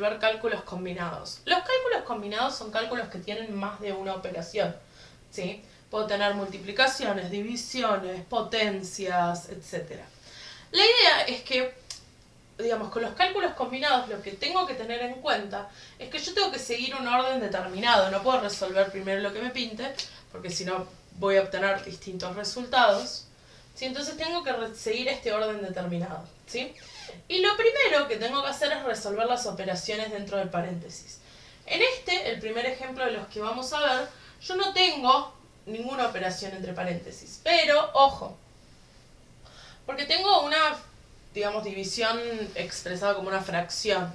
resolver cálculos combinados. Los cálculos combinados son cálculos que tienen más de una operación, ¿sí? Puedo tener multiplicaciones, divisiones, potencias, etc. La idea es que, digamos, con los cálculos combinados lo que tengo que tener en cuenta es que yo tengo que seguir un orden determinado. No puedo resolver primero lo que me pinte, porque si no voy a obtener distintos resultados, ¿sí? Entonces tengo que seguir este orden determinado, ¿sí? Y lo primero que tengo que hacer es resolver las operaciones dentro del paréntesis. En el primer ejemplo de los que vamos a ver, yo no tengo ninguna operación entre paréntesis, pero ojo, porque tengo una, digamos, división expresada como una fracción,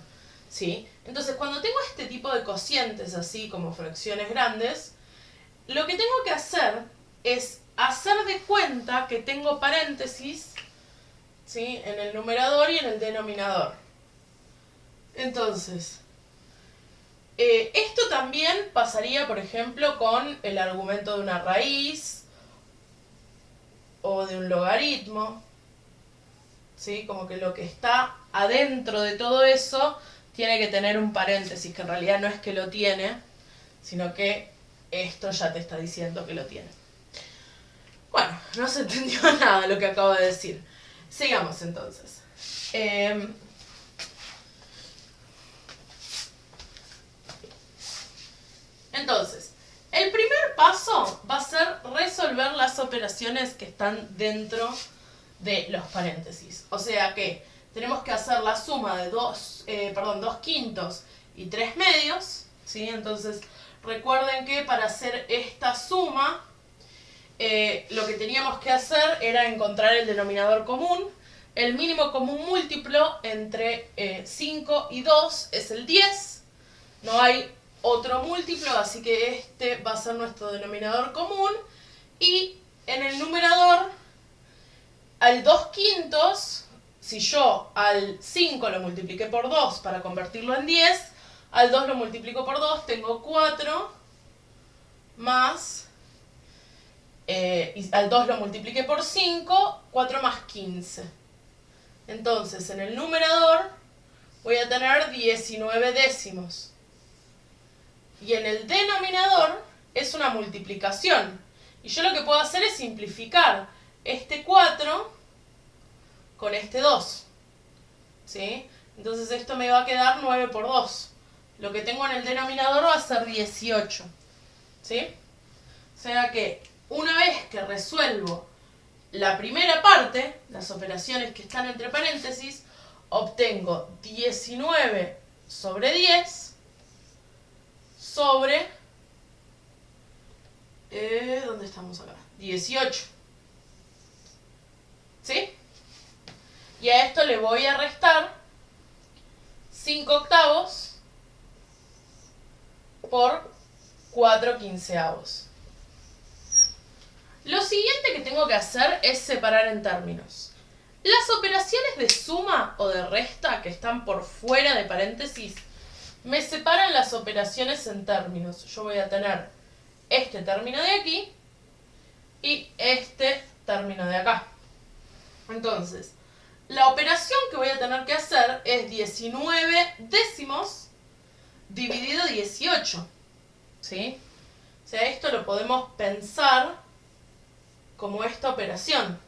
¿sí? Entonces, cuando tengo este tipo de cocientes así como fracciones grandes, lo que tengo que hacer es hacer de cuenta que tengo paréntesis, ¿sí?, en el numerador y en el denominador. Entonces, esto también pasaría, por ejemplo, con el argumento de una raíz o de un logaritmo, ¿sí? Como que lo que está adentro de todo eso tiene que tener un paréntesis, que en realidad no es que lo tiene, sino que esto ya te está diciendo que lo tiene. Bueno, no se entendió nada de lo que acabo de decir. Sigamos entonces. Entonces, el primer paso va a ser resolver las operaciones que están dentro de los paréntesis. O sea que tenemos que hacer la suma de 2 quintos y 3 medios, ¿sí? Entonces, recuerden que para hacer esta suma, lo que teníamos que hacer era encontrar el denominador común. El mínimo común múltiplo entre 5 y 2 es el 10. No hay otro múltiplo, así que este va a ser nuestro denominador común. Y en el numerador, al 2 quintos, si yo al 5 lo multipliqué por 2 para convertirlo en 10, al 2 lo multiplico por 2, tengo 4 más... y al 2 lo multipliqué por 5, 4 más 15. Entonces, en el numerador voy a tener 19 décimos. Y en el denominador es una multiplicación. Y yo lo que puedo hacer es simplificar este 4 con este 2. ¿Sí? Entonces esto me va a quedar 9 por 2. Lo que tengo en el denominador va a ser 18. ¿Sí? O sea que una vez que resuelvo la primera parte, las operaciones que están entre paréntesis, obtengo 19 sobre 10 sobre... ¿dónde estamos acá? 18. ¿Sí? Y a esto le voy a restar 5 octavos por 4 quinceavos. Lo siguiente que tengo que hacer es separar en términos. Las operaciones de suma o de resta que están por fuera de paréntesis me separan las operaciones en términos. Yo voy a tener este término de aquí y este término de acá. Entonces, la operación que voy a tener que hacer es 19 décimos dividido 18. ¿Sí? O sea, esto lo podemos pensar como esta operación.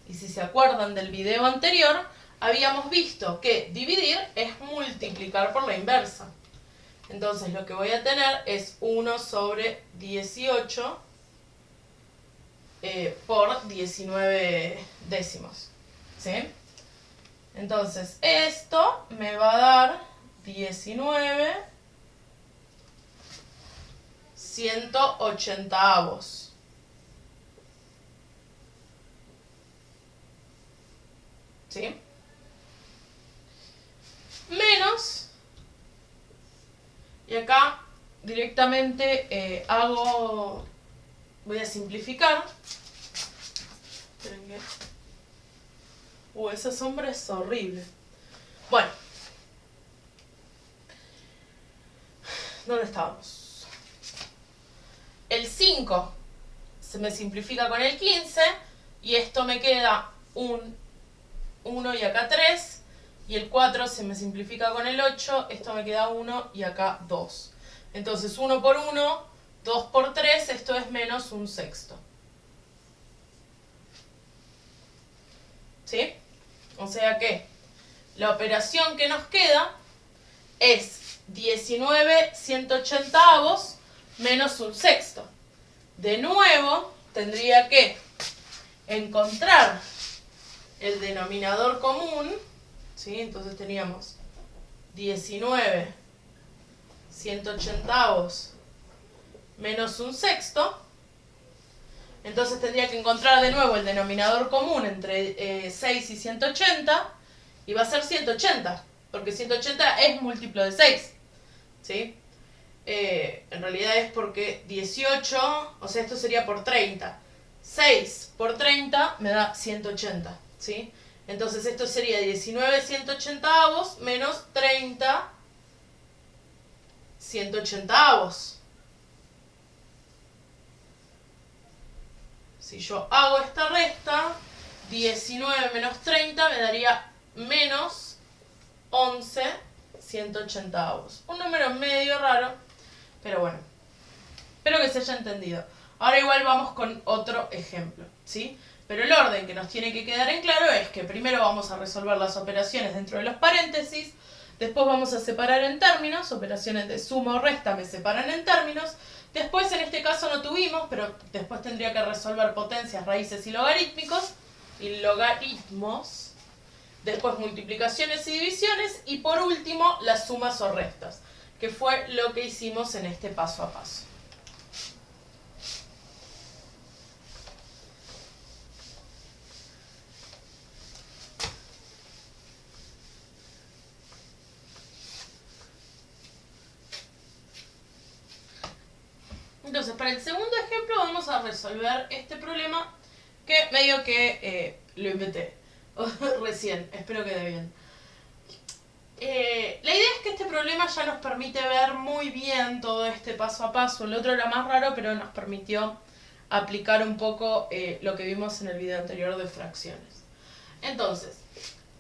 Y si se acuerdan del video anterior, habíamos visto que dividir es multiplicar por la inversa. Entonces lo que voy a tener es 1 sobre 18 por 19 décimos. ¿Sí? Entonces esto me va a dar 19 180avos. ¿Sí? Menos, y acá directamente voy a simplificar. Esperen que... esa sombra es horrible. Bueno, ¿dónde estábamos? El 5 se me simplifica con el 15 y esto me queda un 1 y acá 3, y el 4 se me simplifica con el 8, esto me queda 1 y acá 2. Entonces 1 por 1, 2 por 3, esto es menos un sexto. ¿Sí? O sea que la operación que nos queda es 19/180 menos un sexto. De nuevo, tendría que encontrar el denominador común, ¿sí? Entonces teníamos 19/180 menos un sexto. Entonces tendría que encontrar de nuevo el denominador común entre 6 y 180, y va a ser 180, porque 180 es múltiplo de 6, ¿sí? En realidad es porque 18, o sea, esto sería por 30. 6 por 30 me da 180, ¿sí? Entonces esto sería 19/180 menos 30/180. Si yo hago esta resta, 19 menos 30 me daría menos 11/180. Un número medio raro, pero bueno, espero que se haya entendido. Ahora igual vamos con otro ejemplo, ¿sí? Pero el orden que nos tiene que quedar en claro es que primero vamos a resolver las operaciones dentro de los paréntesis, después vamos a separar en términos, operaciones de suma o resta me separan en términos, después en este caso no tuvimos, pero después tendría que resolver potencias, raíces y logarítmicos, y logaritmos, después multiplicaciones y divisiones, y por último las sumas o restas, que fue lo que hicimos en este paso a paso. Entonces, para el segundo ejemplo vamos a resolver este problema que medio que lo inventé recién, espero que quede bien. La idea es que este problema ya nos permite ver muy bien todo este paso a paso. El otro era más raro, pero nos permitió aplicar un poco lo que vimos en el video anterior de fracciones. Entonces,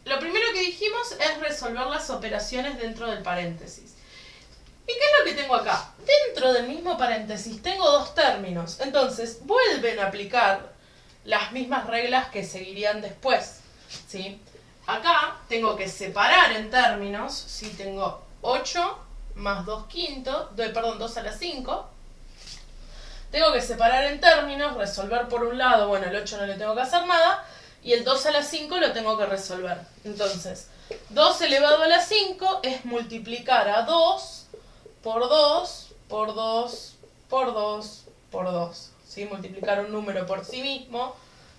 lo primero que dijimos es resolver las operaciones dentro del paréntesis. ¿Y qué es lo que tengo acá? Dentro del mismo paréntesis tengo dos términos. Entonces, vuelven a aplicar las mismas reglas que seguirían después, ¿sí? Acá tengo que separar en términos, ¿sí? Tengo 8 más 2 quintos, 2 a la 5. Tengo que separar en términos, resolver por un lado, bueno, el 8 no le tengo que hacer nada, y el 2 a la 5 lo tengo que resolver. Entonces, 2 elevado a la 5 es multiplicar a 2 por 2, por 2, por 2, por 2. ¿Sí? Multiplicar un número por sí mismo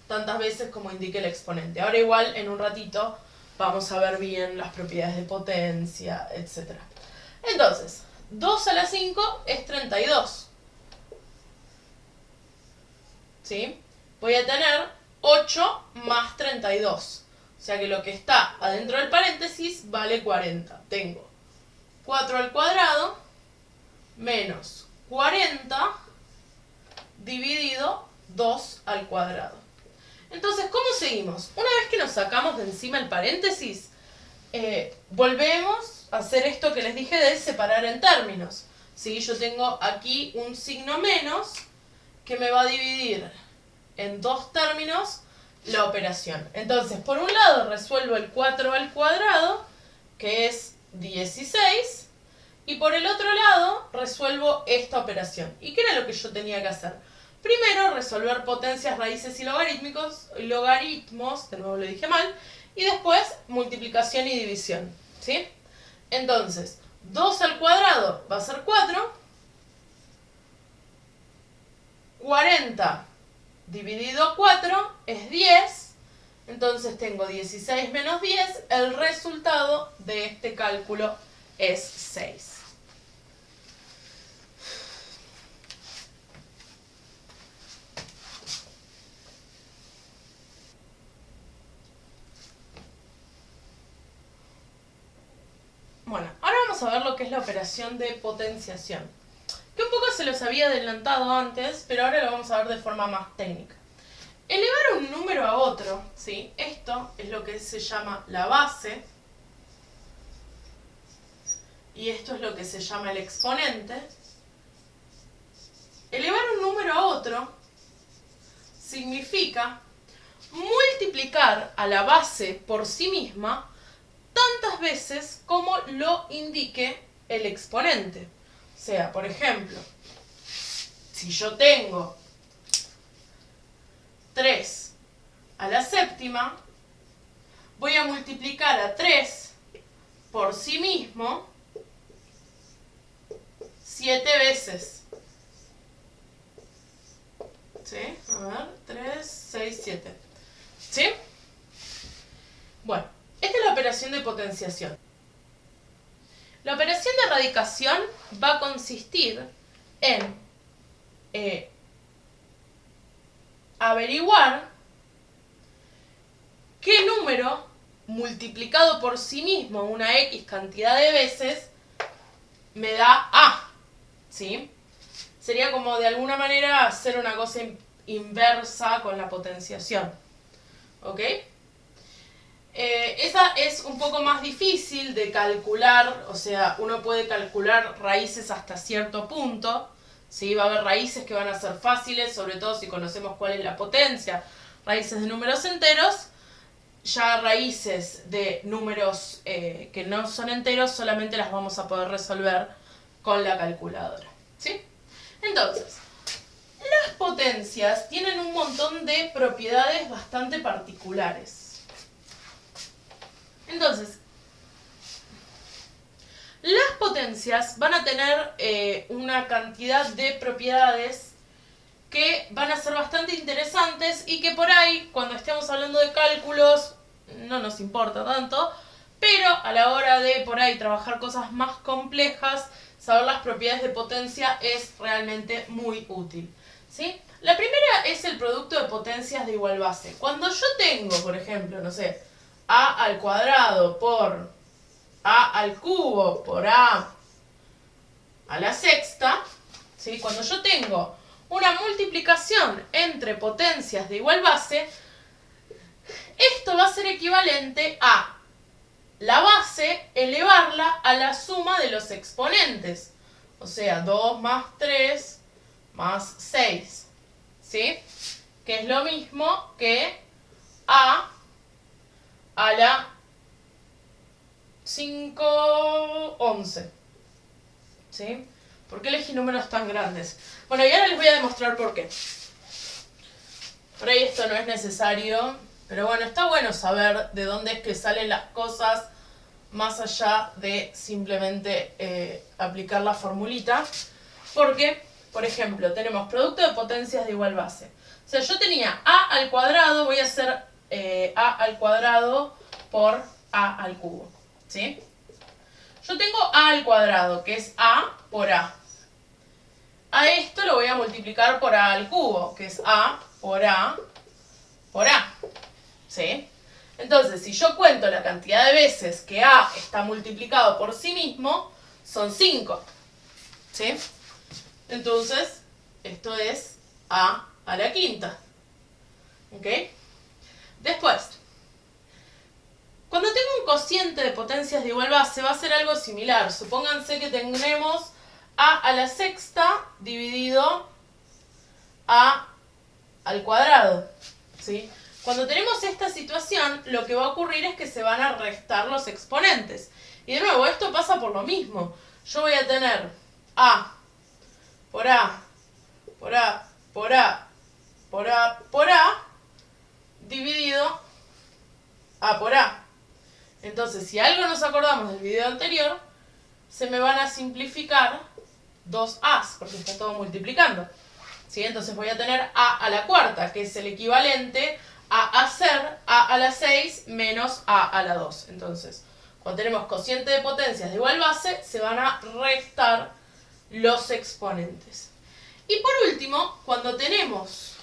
tantas veces como indique el exponente. Ahora igual, en un ratito, vamos a ver bien las propiedades de potencia, etc. Entonces, 2 a la 5 es 32. ¿Sí? Voy a tener 8 más 32. O sea que lo que está adentro del paréntesis vale 40. Tengo 4 al cuadrado menos 40 dividido 2 al cuadrado. Entonces, ¿cómo seguimos? Una vez que nos sacamos de encima el paréntesis, volvemos a hacer esto que les dije de separar en términos. ¿Sí? Yo tengo aquí un signo menos que me va a dividir en dos términos la operación. Entonces, por un lado resuelvo el 4 al cuadrado, que es 16, y por el otro lado resuelvo esta operación. ¿Y qué era lo que yo tenía que hacer? Primero resolver potencias, raíces y logaritmos, de nuevo lo dije mal, y después multiplicación y división, ¿sí? Entonces, 2 al cuadrado va a ser 4, 40 dividido 4 es 10, entonces tengo 16 menos 10, el resultado de este cálculo es 6. Bueno, ahora vamos a ver lo que es la operación de potenciación, que un poco se los había adelantado antes, pero ahora lo vamos a ver de forma más técnica. Elevar un número a otro, ¿sí? Esto es lo que se llama la base, y esto es lo que se llama el exponente, elevar un número a otro significa multiplicar a la base por sí misma tantas veces como lo indique el exponente. O sea, por ejemplo, si yo tengo 3 a la séptima, voy a multiplicar a 3 por sí mismo 7 veces. ¿Sí? A ver, 3, 6, 7. ¿Sí? Bueno, esta es la operación de potenciación. La operación de radicación va a consistir en averiguar qué número multiplicado por sí mismo una X cantidad de veces me da A. ¿Sí? Sería como de alguna manera hacer una cosa inversa con la potenciación. ¿Ok? Esa es un poco más difícil de calcular, o sea, uno puede calcular raíces hasta cierto punto, ¿sí? Va a haber raíces que van a ser fáciles, sobre todo si conocemos cuál es la potencia, raíces de números enteros, ya raíces de números que no son enteros solamente las vamos a poder resolver con la calculadora, ¿sí? Entonces, las potencias tienen un montón de propiedades bastante particulares. Entonces, las potencias van a tener una cantidad de propiedades que van a ser bastante interesantes y que por ahí, cuando estemos hablando de cálculos, no nos importa tanto, pero a la hora de por ahí trabajar cosas más complejas, saber las propiedades de potencia es realmente muy útil, ¿sí? La primera es el producto de potencias de igual base. Cuando yo tengo, por ejemplo, no sé, a al cuadrado por a al cubo por a la sexta, ¿sí? Cuando yo tengo una multiplicación entre potencias de igual base, esto va a ser equivalente a la base elevarla a la suma de los exponentes. O sea, 2 más 3 más 6. ¿Sí? Que es lo mismo que a la 5/11. ¿Sí? ¿Por qué elegí números tan grandes? Bueno, y ahora les voy a demostrar por qué. Por ahí esto no es necesario, pero bueno, está bueno saber de dónde es que salen las cosas más allá de simplemente aplicar la formulita. Porque, por ejemplo, tenemos producto de potencias de igual base. O sea, yo tenía a al cuadrado, voy a hacer a al cuadrado por a al cubo. ¿Sí? Yo tengo a al cuadrado, que es a por a. A esto lo voy a multiplicar por a al cubo, que es a por a por a. ¿Sí? Entonces, si yo cuento la cantidad de veces que a está multiplicado por sí mismo, son 5. ¿Sí? Entonces, esto es a la quinta. ¿Ok? Después, cuando tengo un cociente de potencias de igual base, va a ser algo similar. Supónganse que tenemos a la sexta dividido a al cuadrado. ¿Sí? Cuando tenemos esta situación, lo que va a ocurrir es que se van a restar los exponentes. Y de nuevo, esto pasa por lo mismo. Yo voy a tener a por a, por a, por a, por a, por a, dividido a por a. Entonces, si algo nos acordamos del video anterior, se me van a simplificar dos a's, porque está todo multiplicando. ¿Sí? Entonces voy a tener a la cuarta, que es el equivalente a hacer a la 6 menos a la 2. Entonces, cuando tenemos cociente de potencias de igual base, se van a restar los exponentes. Y por último, cuando tenemos...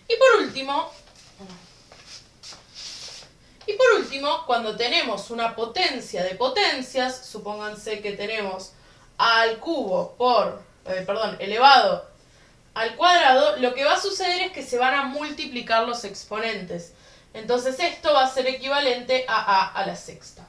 Y por último, cuando tenemos una potencia de potencias, supónganse que tenemos a al cubo por, elevado al cuadrado, lo que va a suceder es que se van a multiplicar los exponentes. Entonces esto va a ser equivalente a a la sexta.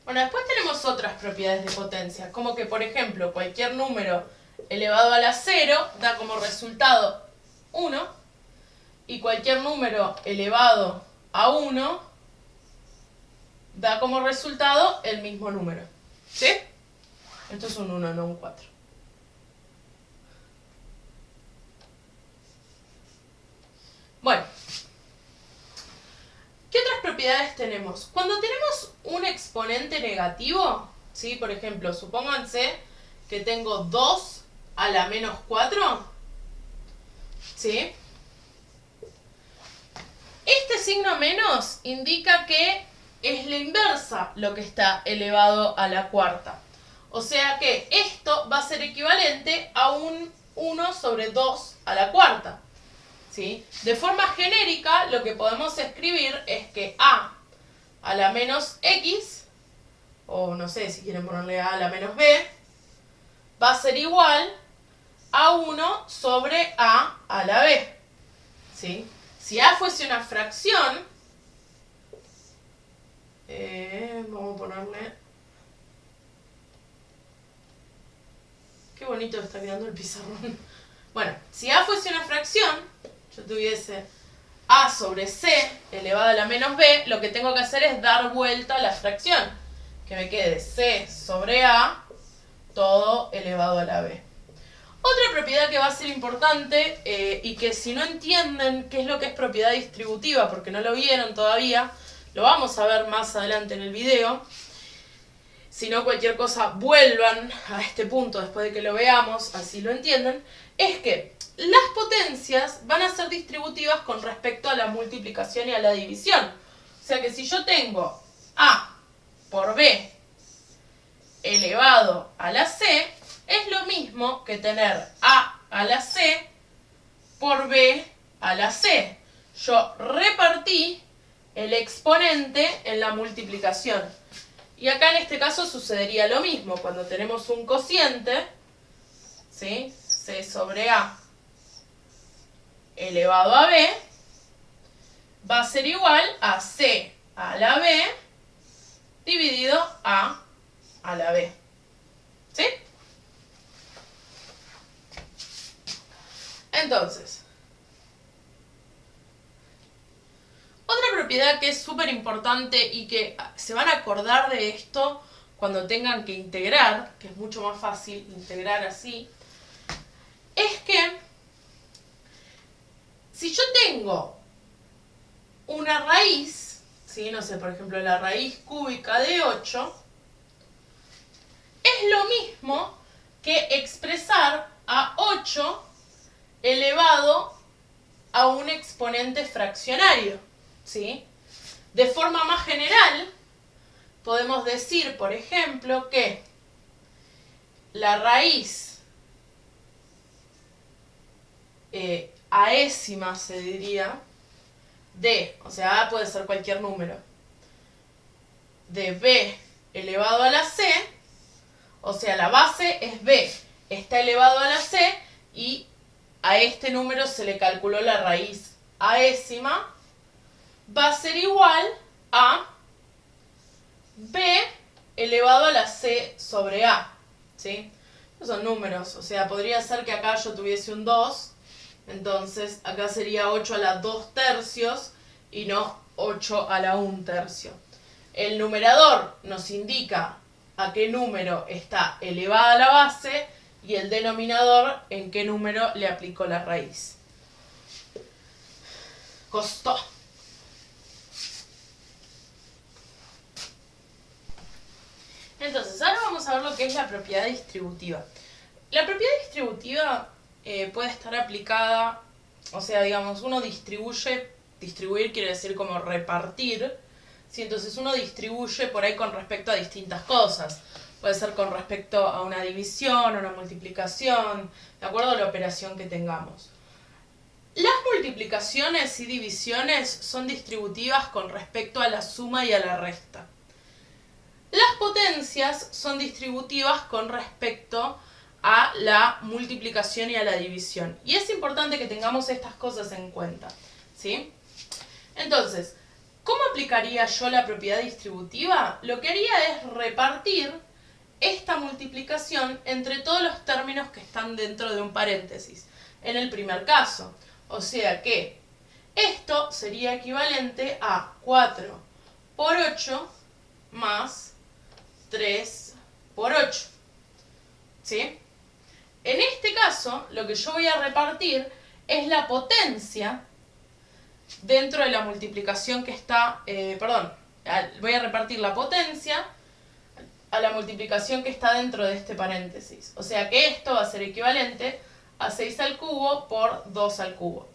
Bueno, después tenemos otras propiedades de potencia, como que, por ejemplo, cualquier número elevado a la 0 da como resultado 1, y cualquier número elevado a 1 da como resultado el mismo número. ¿Sí? Esto es un 1, no un 4. Bueno, ¿qué otras propiedades tenemos? Cuando tenemos un exponente negativo, ¿sí? Por ejemplo, supónganse que tengo 2 a la menos 4, ¿sí? Este signo menos indica que es la inversa lo que está elevado a la cuarta. O sea que esto va a ser equivalente a un 1 sobre 2 a la cuarta. ¿Sí? De forma genérica, lo que podemos escribir es que a la menos x, o no sé si quieren ponerle a la menos b, va a ser igual a 1 sobre a la b. ¿Sí? Si a fuese una fracción, vamos a ponerle... Qué bonito está quedando el pizarrón. Bueno, si a fuese una fracción, yo tuviese a sobre c elevado a la menos b, lo que tengo que hacer es dar vuelta a la fracción. Que me quede c sobre a todo elevado a la b. Otra propiedad que va a ser importante y que si no entienden qué es lo que es propiedad distributiva, porque no lo vieron todavía, lo vamos a ver más adelante en el video. Si no, cualquier cosa, vuelvan a este punto después de que lo veamos, así lo entienden, es que las potencias van a ser distributivas con respecto a la multiplicación y a la división. O sea que si yo tengo a por b elevado a la c, es lo mismo que tener a la c por b a la c. Yo repartí el exponente en la multiplicación. Y acá en este caso sucedería lo mismo. Cuando tenemos un cociente, ¿sí? C sobre a elevado a b, va a ser igual a c a la b dividido a la b. ¿Sí? Entonces, otra propiedad que es súper importante y que se van a acordar de esto cuando tengan que integrar, que es mucho más fácil integrar así, es que si yo tengo una raíz, ¿sí? No sé, por ejemplo, la raíz cúbica de 8, es lo mismo que expresar a 8 elevado a un exponente fraccionario, ¿sí? De forma más general, podemos decir, por ejemplo, que la raíz aésima, se diría, de, o sea, a puede ser cualquier número, de b elevado a la c, o sea, la base es b, está elevado a la c, y a este número se le calculó la raíz aésima, va a ser igual a b elevado a la c sobre a, ¿sí? Estos son números, o sea, podría ser que acá yo tuviese un 2, entonces acá sería 8 a la 2 tercios y no 8 a la 1 tercio. El numerador nos indica a qué número está elevada la base y el denominador en qué número le aplicó la raíz. Costó. Entonces, ahora vamos a ver lo que es la propiedad distributiva. La propiedad distributiva puede estar aplicada, o sea, digamos, uno distribuye, distribuir quiere decir como repartir, ¿sí? Entonces uno distribuye por ahí con respecto a distintas cosas. puede ser con respecto a una división, a una multiplicación, de acuerdo a la operación que tengamos. Las multiplicaciones y divisiones son distributivas con respecto a la suma y a la resta. Las potencias son distributivas con respecto a la multiplicación y a la división. Y es importante que tengamos estas cosas en cuenta, ¿sí? Entonces, ¿cómo aplicaría yo la propiedad distributiva? Lo que haría es repartir esta multiplicación entre todos los términos que están dentro de un paréntesis, en el primer caso. O sea que esto sería equivalente a 4 por 8 más 3 por 8. ¿Sí? En este caso, lo que yo voy a repartir es la potencia dentro de la multiplicación que está, voy a repartir la potencia a la multiplicación que está dentro de este paréntesis. O sea que esto va a ser equivalente a 6 al cubo por 2 al cubo.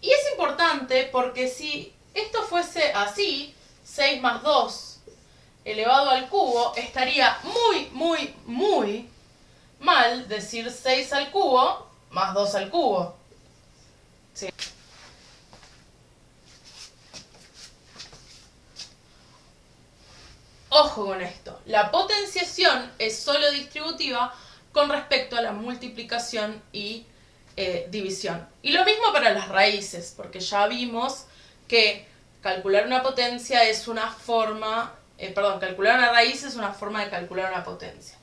Y es importante porque si esto fuese así, 6 más 2 elevado al cubo, estaría muy mal decir 6 al cubo más 2 al cubo. ¿Sí? Ojo con esto, la potenciación es solo distributiva con respecto a la multiplicación y división. Y lo mismo para las raíces, porque ya vimos que calcular una potencia es una forma, calcular una raíz es una forma de calcular una potencia.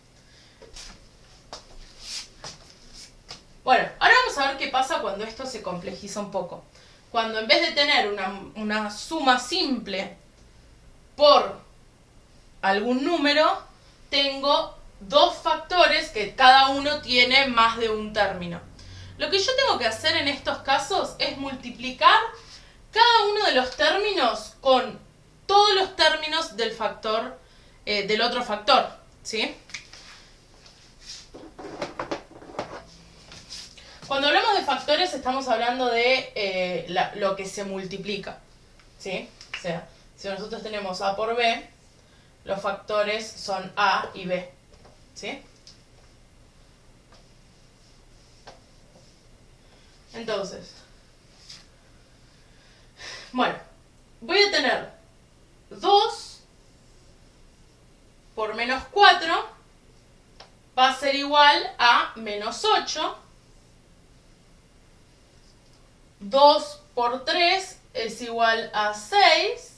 Bueno, ahora vamos a ver qué pasa cuando esto se complejiza un poco. Cuando en vez de tener una suma simple por algún número, tengo dos factores que cada uno tiene más de un término. Lo que yo tengo que hacer en estos casos es multiplicar cada uno de los términos con todos los términos del factor, del otro factor, ¿sí? Cuando hablamos de factores estamos hablando de lo que se multiplica, ¿sí? O sea, si nosotros tenemos A por B, los factores son A y B, ¿sí? Entonces, bueno, voy a tener 2 por menos 4 va a ser igual a menos 8. 2 por 3 es igual a 6.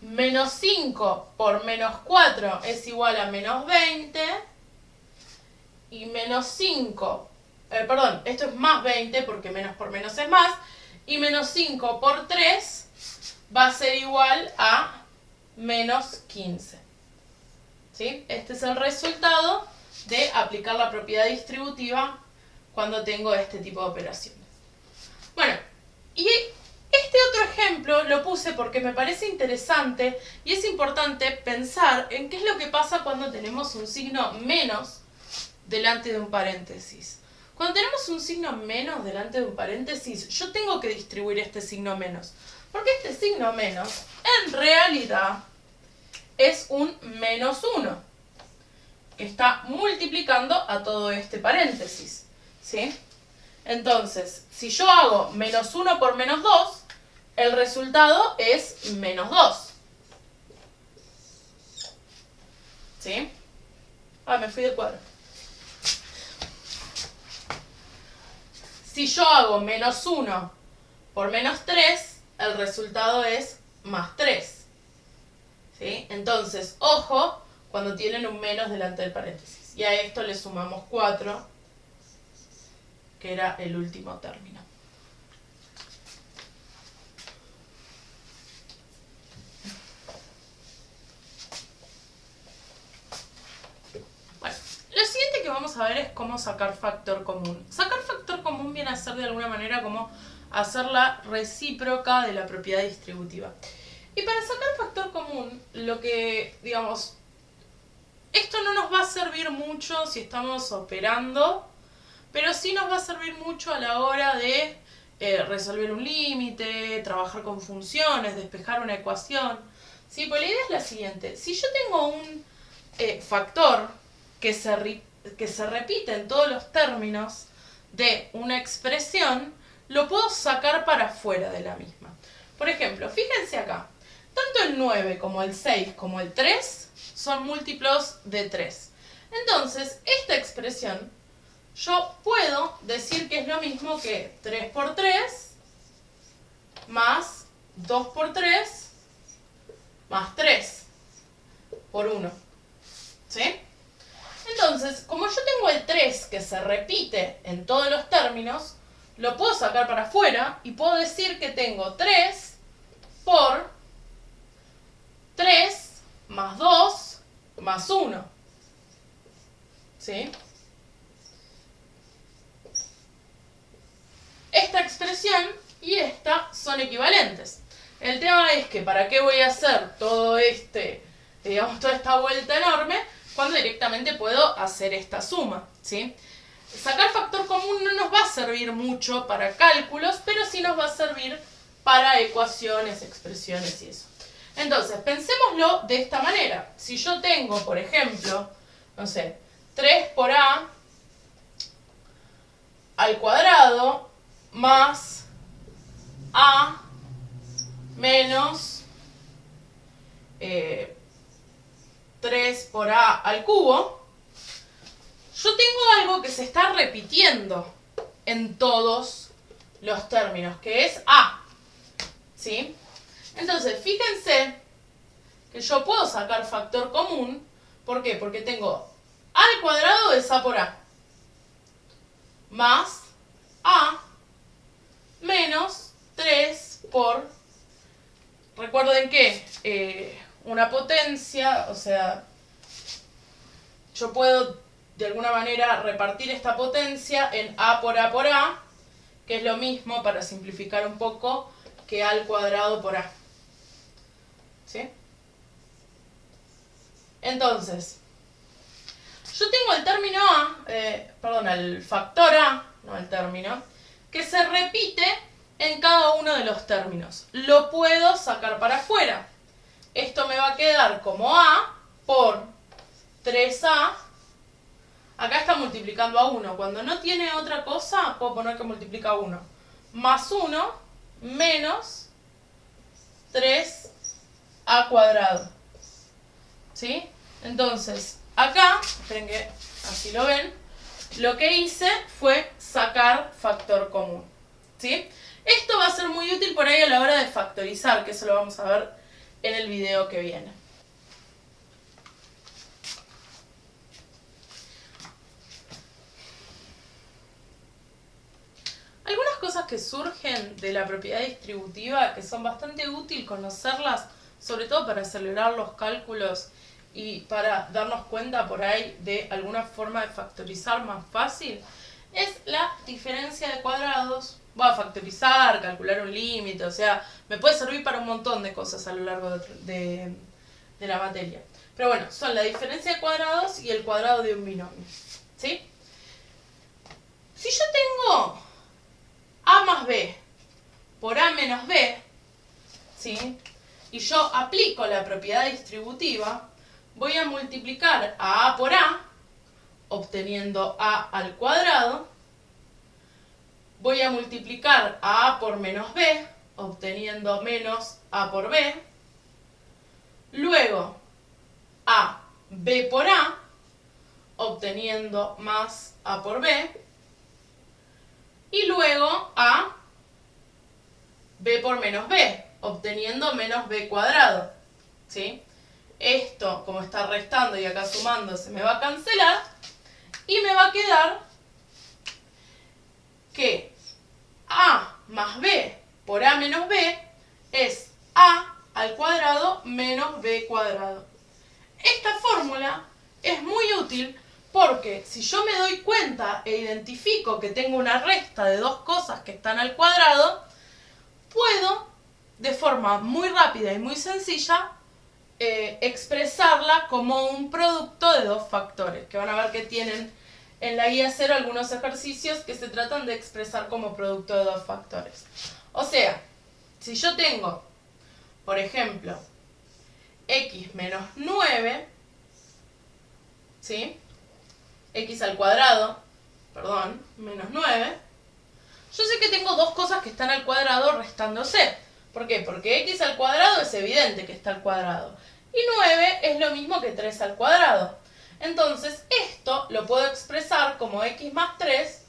Menos 5 por menos 4 es igual a menos 20. Y menos 5, esto es más 20 porque menos por menos es más. Y menos 5 por 3 va a ser igual a menos 15. ¿Sí? Este es el resultado de aplicar la propiedad distributiva cuando tengo este tipo de operaciones. Bueno, y este otro ejemplo lo puse porque me parece interesante y es importante pensar en qué es lo que pasa cuando tenemos un signo menos delante de un paréntesis. Cuando tenemos un signo menos delante de un paréntesis, yo tengo que distribuir este signo menos. Porque este signo menos, en realidad, es un menos 1. Que está multiplicando a todo este paréntesis. ¿Sí? Entonces, si yo hago menos 1 por menos 2, el resultado es menos 2. ¿Sí? Me fui del cuadro. Si yo hago menos 1 por menos 3, el resultado es más 3. ¿Sí? Entonces, ojo cuando tienen un menos delante del paréntesis. Y a esto le sumamos 4, que era el último término. Bueno, lo siguiente que vamos a ver es cómo sacar factor común. Sacar factor común viene a ser de alguna manera como hacer la recíproca de la propiedad distributiva. Y para sacar factor común, lo que, digamos, esto no nos va a servir mucho si estamos operando, pero sí nos va a servir mucho a la hora de resolver un límite, trabajar con funciones, despejar una ecuación. ¿Sí? Pues la idea es la siguiente. Si yo tengo un factor que se repite en todos los términos de una expresión, lo puedo sacar para afuera de la misma. Por ejemplo, fíjense acá, tanto el 9 como el 6 como el 3 son múltiplos de 3. Entonces, esta expresión yo puedo decir que es lo mismo que 3 por 3 más 2 por 3 más 3 por 1. ¿Sí? Entonces, como yo tengo el 3 que se repite en todos los términos, lo puedo sacar para afuera y puedo decir que tengo 3 por 3 más 2 más 1. ¿Sí? Esta expresión y esta son equivalentes. El tema es que ¿para qué voy a hacer todo toda esta vuelta enorme cuando directamente puedo hacer esta suma? ¿Sí? Sacar factor común no nos va a servir mucho para cálculos, pero sí nos va a servir para ecuaciones, expresiones y eso. Entonces, pensémoslo de esta manera. Si yo tengo, por ejemplo, no sé, 3 por a al cuadrado más a menos 3 por a al cubo, yo tengo algo que se está repitiendo en todos los términos, que es a. ¿Sí? Entonces, fíjense que yo puedo sacar factor común. ¿Por qué? Porque tengo a al cuadrado es a por a más a menos 3 por, recuerden que una potencia, o sea, yo puedo de alguna manera repartir esta potencia en a, que es lo mismo, para simplificar un poco, que a al cuadrado por a. ¿Sí? Entonces, yo tengo el término el factor a, no el término, que se repite en cada uno de los términos. Lo puedo sacar para afuera. Esto me va a quedar como a por 3a. Acá está multiplicando a 1. Cuando no tiene otra cosa, puedo poner que multiplica a 1. Más 1 menos 3a cuadrado. ¿Sí? Entonces, acá, esperen que así lo ven, lo que hice fue sacar factor común. ¿Sí? Esto va a ser muy útil por ahí a la hora de factorizar, que eso lo vamos a ver en el video que viene. Algunas cosas que surgen de la propiedad distributiva que son bastante útiles conocerlas, sobre todo para acelerar los cálculos y para darnos cuenta por ahí de alguna forma de factorizar más fácil, es la diferencia de cuadrados. Voy a factorizar, calcular un límite, o sea, me puede servir para un montón de cosas a lo largo de la materia. Pero bueno, son la diferencia de cuadrados y el cuadrado de un binomio. ¿Sí? Si yo tengo a más b por a menos b, ¿sí? Y yo aplico la propiedad distributiva, voy a multiplicar a por a, obteniendo a al cuadrado. Voy a multiplicar a por menos b, obteniendo menos a por b. Luego, a b por a, obteniendo más a por b. Y luego a b por menos b, obteniendo menos b cuadrado. ¿Sí? Esto, como está restando y acá sumando, se me va a cancelar. Y me va a quedar que a más b por a menos b es a al cuadrado menos b cuadrado. Esta fórmula es muy útil porque si yo me doy cuenta e identifico que tengo una resta de dos cosas que están al cuadrado, puedo de forma muy rápida y muy sencilla expresarla como un producto de dos factores, que van a ver que tienen en la guía 0 algunos ejercicios que se tratan de expresar como producto de dos factores. O sea, si yo tengo, por ejemplo, x menos 9, ¿sí? X al cuadrado, perdón, menos 9. Yo sé que tengo dos cosas que están al cuadrado restándose. ¿Por qué? Porque x al cuadrado es evidente que está al cuadrado. Y 9 es lo mismo que 3 al cuadrado. Entonces, esto lo puedo expresar como x más 3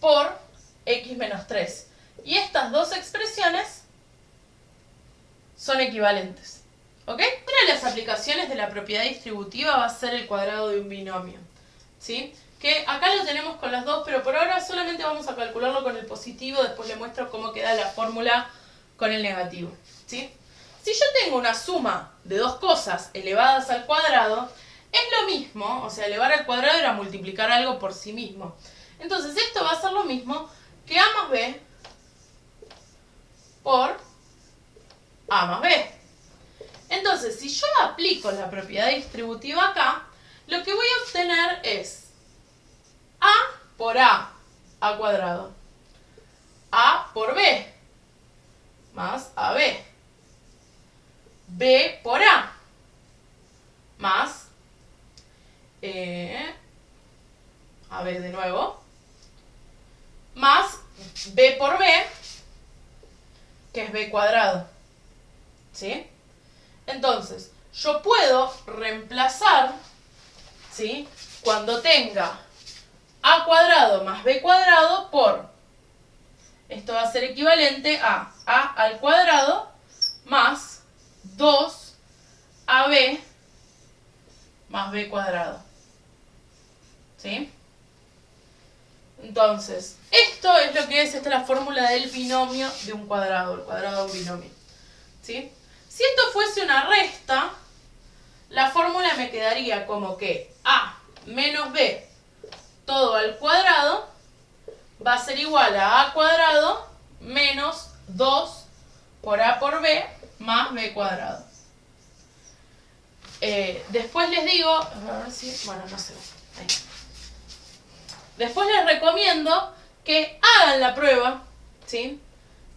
por x menos 3. Y estas dos expresiones son equivalentes. ¿Ok? Una de las aplicaciones de la propiedad distributiva va a ser el cuadrado de un binomio. ¿Sí? Que acá lo tenemos con las dos, pero por ahora solamente vamos a calcularlo con el positivo. Después le muestro cómo queda la fórmula con el negativo. ¿Sí? Si yo tengo una suma de dos cosas elevadas al cuadrado, es lo mismo, o sea, elevar al cuadrado era multiplicar algo por sí mismo. Entonces esto va a ser lo mismo que a más b por a más b. Entonces, si yo aplico la propiedad distributiva acá, lo que voy a obtener es a por a cuadrado, a por b, más ab, b por a, más ab de nuevo, más b por b, que es b cuadrado. ¿Sí? Entonces, yo puedo reemplazar, ¿sí?, cuando tenga a cuadrado más b cuadrado por, esto va a ser equivalente a al cuadrado más 2ab más b cuadrado. ¿Sí? Entonces, esto es lo que es, esta es la fórmula del binomio de un cuadrado, el cuadrado de un binomio. ¿Sí? Si esto fuese una resta, la fórmula me quedaría como que a menos b todo al cuadrado va a ser igual a cuadrado menos 2 por a por b más b cuadrado. Después les digo, a ver si, bueno, no sé, ahí. Después les recomiendo que hagan la prueba, ¿sí?,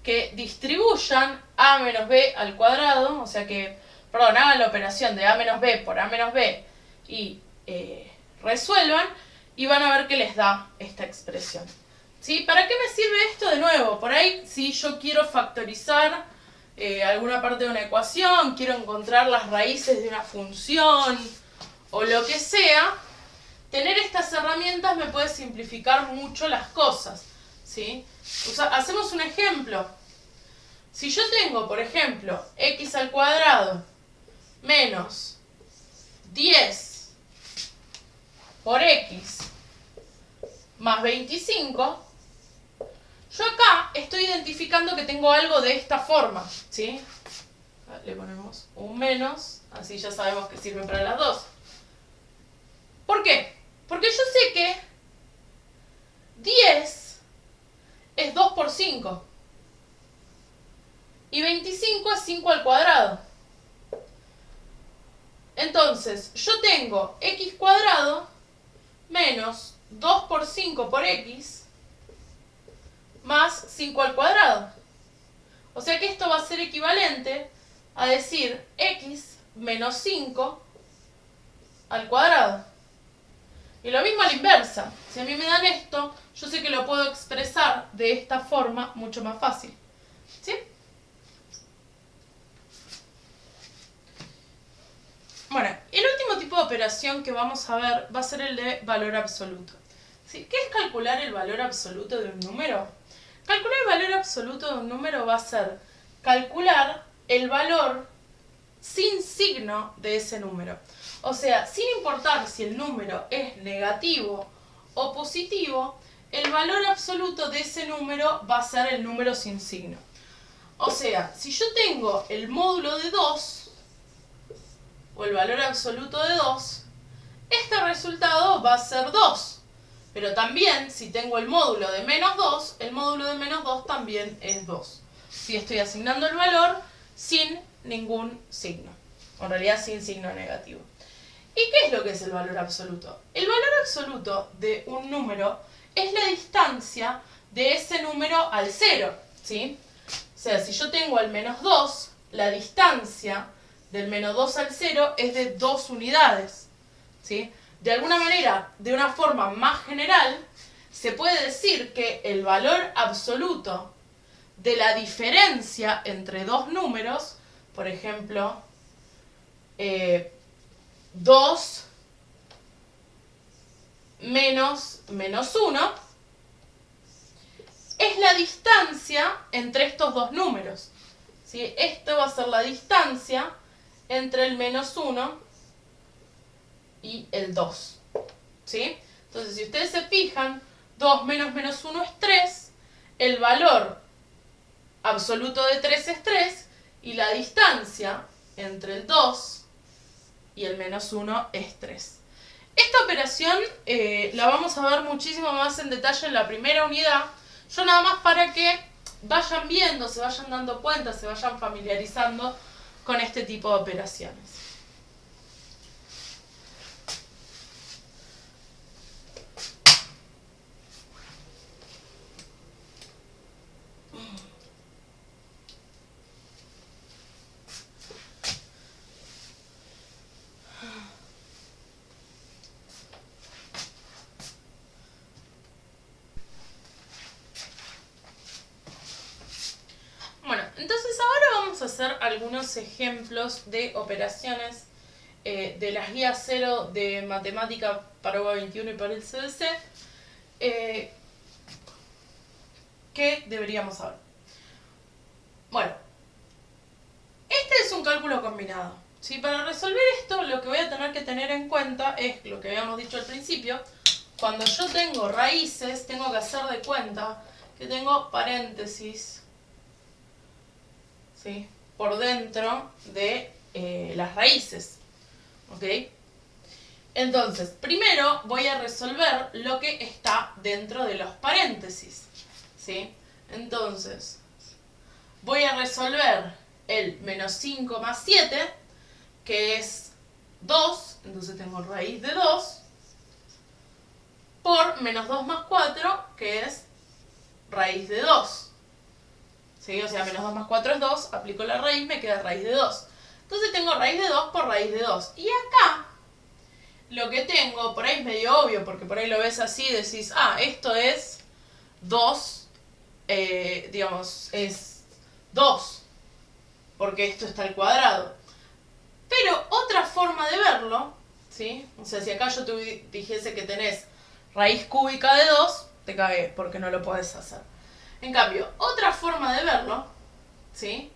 que distribuyan a menos b al cuadrado, o sea que, perdón, hagan la operación de a menos b por a menos b y resuelvan y van a ver que les da esta expresión. ¿Sí? ¿Para qué me sirve esto? De nuevo, por ahí si yo quiero factorizar alguna parte de una ecuación, quiero encontrar las raíces de una función o lo que sea, tener estas herramientas me puede simplificar mucho las cosas. ¿Sí? Hacemos un ejemplo. Si yo tengo, por ejemplo, x al cuadrado menos 10 por x más 25, yo acá estoy identificando que tengo algo de esta forma, ¿sí? Le ponemos un menos, así ya sabemos que sirve para las dos. ¿Por qué? Porque yo sé que 10 es 2 por 5 y 25 es 5 al cuadrado. Entonces, yo tengo x cuadrado menos 2 por 5 por x más 5 al cuadrado. O sea que esto va a ser equivalente a decir x menos 5 al cuadrado. Y lo mismo a la inversa. Si a mí me dan esto, yo sé que lo puedo expresar de esta forma mucho más fácil. ¿Sí? Bueno, el último tipo de operación que vamos a ver va a ser el de valor absoluto. ¿Sí? ¿Qué es calcular el valor absoluto de un número? Calcular el valor absoluto de un número va a ser calcular el valor sin signo de ese número. O sea, sin importar si el número es negativo o positivo, el valor absoluto de ese número va a ser el número sin signo. O sea, si yo tengo el módulo de 2, o el valor absoluto de 2, este resultado va a ser 2. Pero también, si tengo el módulo de menos 2, el módulo de menos 2 también es 2. Si estoy asignando el valor sin ningún signo. En realidad sin signo negativo. ¿Y qué es lo que es el valor absoluto? El valor absoluto de un número es la distancia de ese número al 0. ¿Sí? O sea, si yo tengo el menos 2, la distancia del menos 2 al 0 es de 2 unidades. ¿Sí? de alguna manera, de una forma más general, se puede decir que el valor absoluto de la diferencia entre dos números, por ejemplo, 2 menos 1, es la distancia entre estos dos números. ¿Sí? Esto va a ser la distancia entre el menos 1 y el 2. ¿Sí? Entonces, si ustedes se fijan, 2 menos menos 1 es 3, el valor absoluto de 3 es 3, y la distancia entre el 2 y el menos 1 es 3. Esta operación la vamos a ver muchísimo más en detalle en la primera unidad. Yo nada más para que vayan viendo, se vayan dando cuenta, se vayan familiarizando con este tipo de operaciones. Bueno, entonces ahora vamos a hacer algunos ejemplos de operaciones de las guías 0 de matemática para UBA 21 y para el CBC que deberíamos saber. Bueno, este es un cálculo combinado. ¿Sí? Para resolver esto, lo que voy a tener que tener en cuenta es lo que habíamos dicho al principio. Cuando yo tengo raíces, tengo que hacer de cuenta que tengo paréntesis, ¿sí?, por dentro de las raíces. ¿Ok? Entonces, primero voy a resolver lo que está dentro de los paréntesis. ¿Sí? Entonces, voy a resolver el menos 5 más 7, que es 2, entonces tengo raíz de 2, por menos 2 más 4, que es raíz de 2. ¿Sí? O sea, menos 2 más 4 es 2, aplico la raíz, me queda raíz de 2. Entonces tengo raíz de 2 por raíz de 2. Y acá, lo que tengo, por ahí es medio obvio, porque por ahí lo ves así y decís, esto es 2, digamos, es 2, porque esto está al cuadrado. Pero otra forma de verlo, ¿sí? O sea, si acá yo te dijese que tenés raíz cúbica de 2, te cagué, porque no lo podés hacer. En cambio, otra forma de verlo, ¿sí?,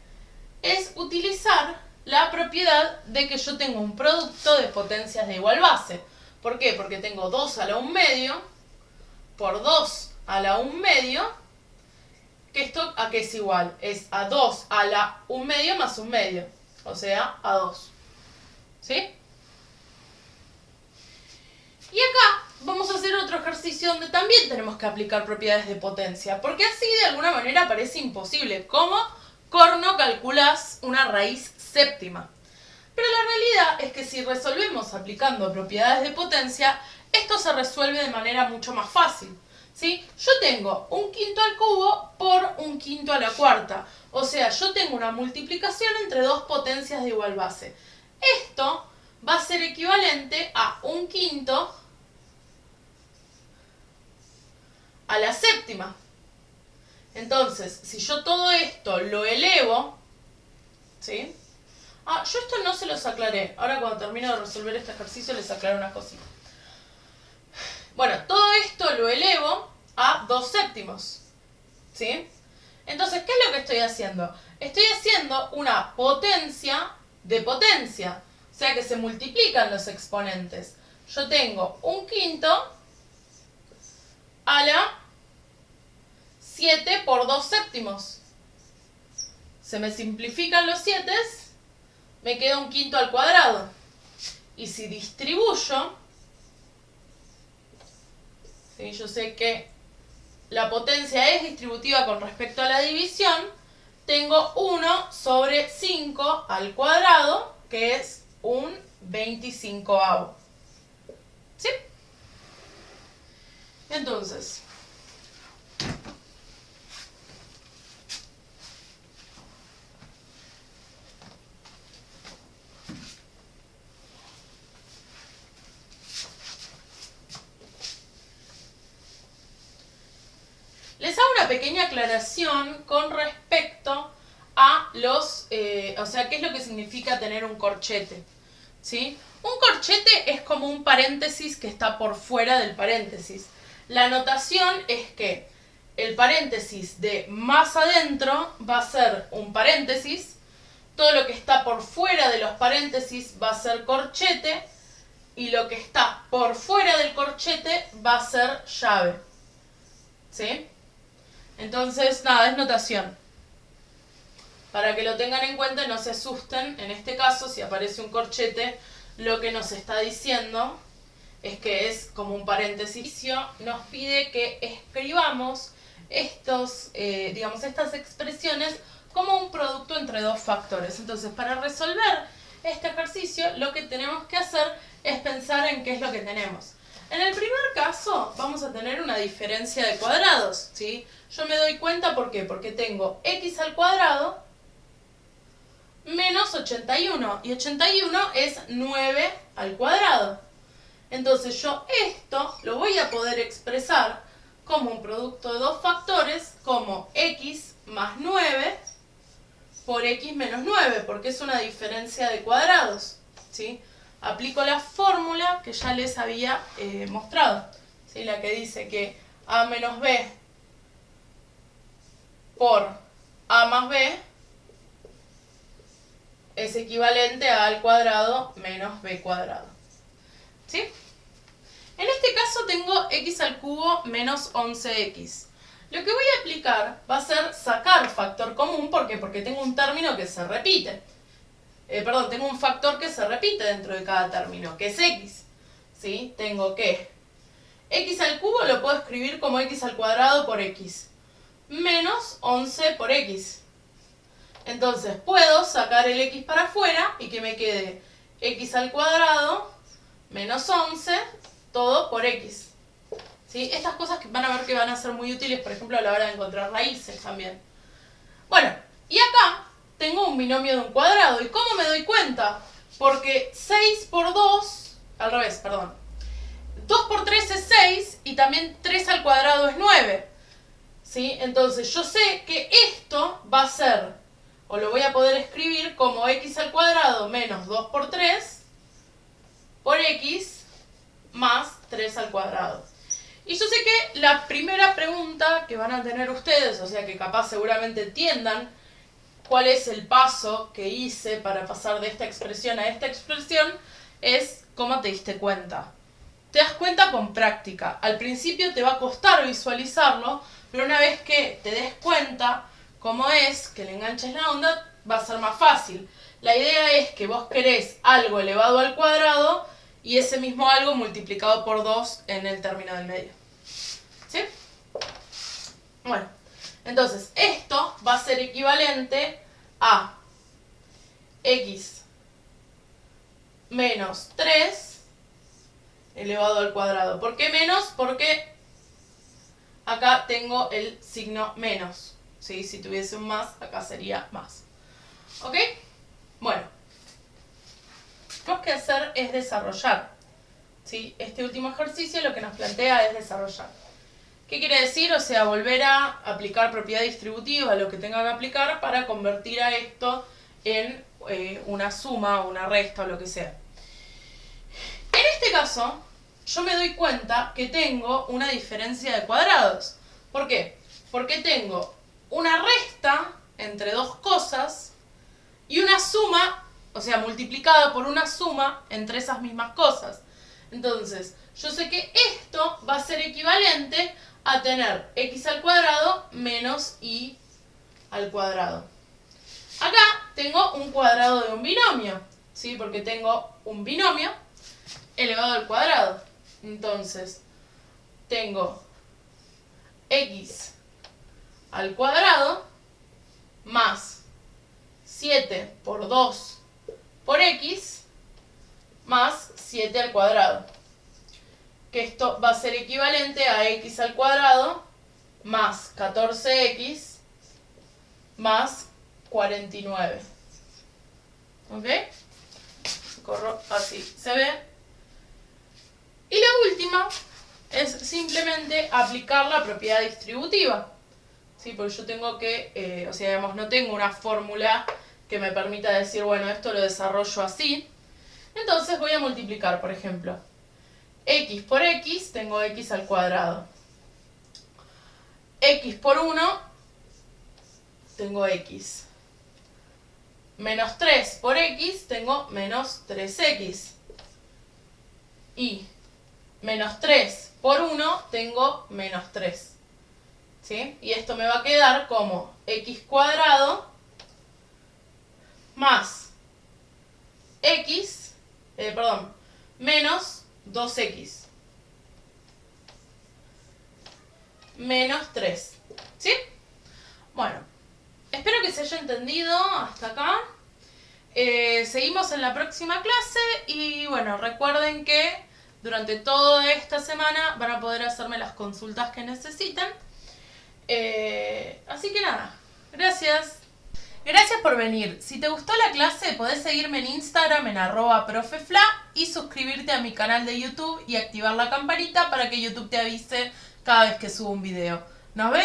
es utilizar la propiedad de que yo tengo un producto de potencias de igual base. ¿Por qué? Porque tengo 2 a la 1 medio por 2 a la 1 medio, que esto a qué es igual, es a 2 a la 1 medio más 1 medio, o sea, a 2. ¿Sí? Y acá vamos a hacer otro ejercicio donde también tenemos que aplicar propiedades de potencia, porque así de alguna manera parece imposible. ¿Cómo corno calculas una raíz séptima? Pero la realidad es que si resolvemos aplicando propiedades de potencia, esto se resuelve de manera mucho más fácil. ¿Sí? Yo tengo 1/5 al cubo por 1/5 a la cuarta. O sea, yo tengo una multiplicación entre dos potencias de igual base. Esto va a ser equivalente a 1/5 a la séptima. Entonces, si yo todo esto lo elevo, ¿sí? Yo esto no se los aclaré. Ahora cuando termino de resolver este ejercicio les aclaro una cosita. Bueno, todo esto lo elevo a 2 séptimos. ¿Sí? Entonces, ¿qué es lo que estoy haciendo? Estoy haciendo una potencia de potencia. O sea que se multiplican los exponentes. Yo tengo 1/5 a la 7 por 2 séptimos. Se me simplifican los 7, me queda 1/5 al cuadrado. Y si distribuyo, ¿sí?, yo sé que la potencia es distributiva con respecto a la división, tengo 1 sobre 5 al cuadrado, que es un 25avo. ¿Sí? Entonces, una pequeña aclaración con respecto a los, o sea, qué es lo que significa tener un corchete, ¿sí? Un corchete es como un paréntesis que está por fuera del paréntesis. La notación es que el paréntesis de más adentro va a ser un paréntesis, todo lo que está por fuera de los paréntesis va a ser corchete y lo que está por fuera del corchete va a ser llave, ¿sí? Entonces, nada, es notación. Para que lo tengan en cuenta y no se asusten, en este caso, si aparece un corchete, lo que nos está diciendo es que es como un paréntesis. Nos pide que escribamos estas expresiones como un producto entre dos factores. Entonces, para resolver este ejercicio, lo que tenemos que hacer es pensar en qué es lo que tenemos. En el primer caso, vamos a tener una diferencia de cuadrados, ¿sí? Yo me doy cuenta, ¿por qué? Porque tengo x al cuadrado menos 81. Y 81 es 9 al cuadrado. Entonces yo esto lo voy a poder expresar como un producto de dos factores, como x más 9 por x menos 9, porque es una diferencia de cuadrados, ¿sí? Aplico la fórmula que ya les había mostrado, ¿sí? La que dice que a menos b por a más b es equivalente a al cuadrado menos b cuadrado, ¿sí? En este caso tengo x al cubo menos 11x. Lo que voy a aplicar va a ser sacar factor común. ¿Por qué? Porque tengo un término que se repite. Tengo un factor que se repite dentro de cada término, que es x, ¿sí? Tengo que x al cubo lo puedo escribir como x al cuadrado por x, menos 11 por x. Entonces puedo sacar el x para afuera y que me quede x al cuadrado menos 11, todo por x. ¿Sí? Estas cosas que van a ver que van a ser muy útiles, por ejemplo, a la hora de encontrar raíces también. Bueno, y acá tengo un binomio de un cuadrado. ¿Y cómo me doy cuenta? Porque 6 por 2, al revés, perdón. 2 por 3 es 6 y también 3 al cuadrado es 9. ¿Sí? Entonces yo sé que esto va a ser, o lo voy a poder escribir como x al cuadrado menos 2 por 3 por x más 3 al cuadrado. Y yo sé que la primera pregunta que van a tener ustedes, o sea que capaz seguramente entiendan cuál es el paso que hice para pasar de esta expresión a esta expresión, es cómo te diste cuenta. Te das cuenta con práctica. Al principio te va a costar visualizarlo, pero una vez que te des cuenta cómo es, que le enganches la onda, va a ser más fácil. La idea es que vos querés algo elevado al cuadrado y ese mismo algo multiplicado por 2 en el término del medio. ¿Sí? Bueno, entonces esto va a ser equivalente a x menos 3 elevado al cuadrado. ¿Por qué menos? Porque acá tengo el signo menos, ¿sí? Si tuviese un más, acá sería más. ¿Ok? Bueno, lo que tenemos que hacer es desarrollar, ¿sí? Este último ejercicio lo que nos plantea es desarrollar. ¿Qué quiere decir? O sea, volver a aplicar propiedad distributiva, lo que tenga que aplicar para convertir a esto en una suma o una resta o lo que sea. En este caso, yo me doy cuenta que tengo una diferencia de cuadrados. ¿Por qué? Porque tengo una resta entre dos cosas y una suma, o sea, multiplicada por una suma entre esas mismas cosas. Entonces, yo sé que esto va a ser equivalente a tener x al cuadrado menos y al cuadrado. Acá tengo un cuadrado de un binomio, ¿sí? Porque tengo un binomio elevado al cuadrado. Entonces, tengo x al cuadrado más 7 por 2 por x más 7 al cuadrado. Que esto va a ser equivalente a x al cuadrado más 14x más 49. ¿Ok? Corro así, ¿se ve? Y la última es simplemente aplicar la propiedad distributiva. ¿sí? Porque yo tengo que, o sea, digamos, no tengo una fórmula que me permita decir, bueno, esto lo desarrollo así. Entonces voy a multiplicar, por ejemplo, x por x, tengo x al cuadrado. X por 1, tengo x. Menos 3 por x, tengo menos 3x. Y menos 3 por 1, tengo menos 3. ¿Sí? Y esto me va a quedar como x cuadrado más x, menos 2x. Menos 3. ¿Sí? Bueno, espero que se haya entendido hasta acá. Seguimos en la próxima clase y bueno, recuerden que durante toda esta semana van a poder hacerme las consultas que necesiten. Así que nada, gracias. Gracias por venir. Si te gustó la clase, podés seguirme en Instagram en @profefla y suscribirte a mi canal de YouTube y activar la campanita para que YouTube te avise cada vez que subo un video. Nos vemos.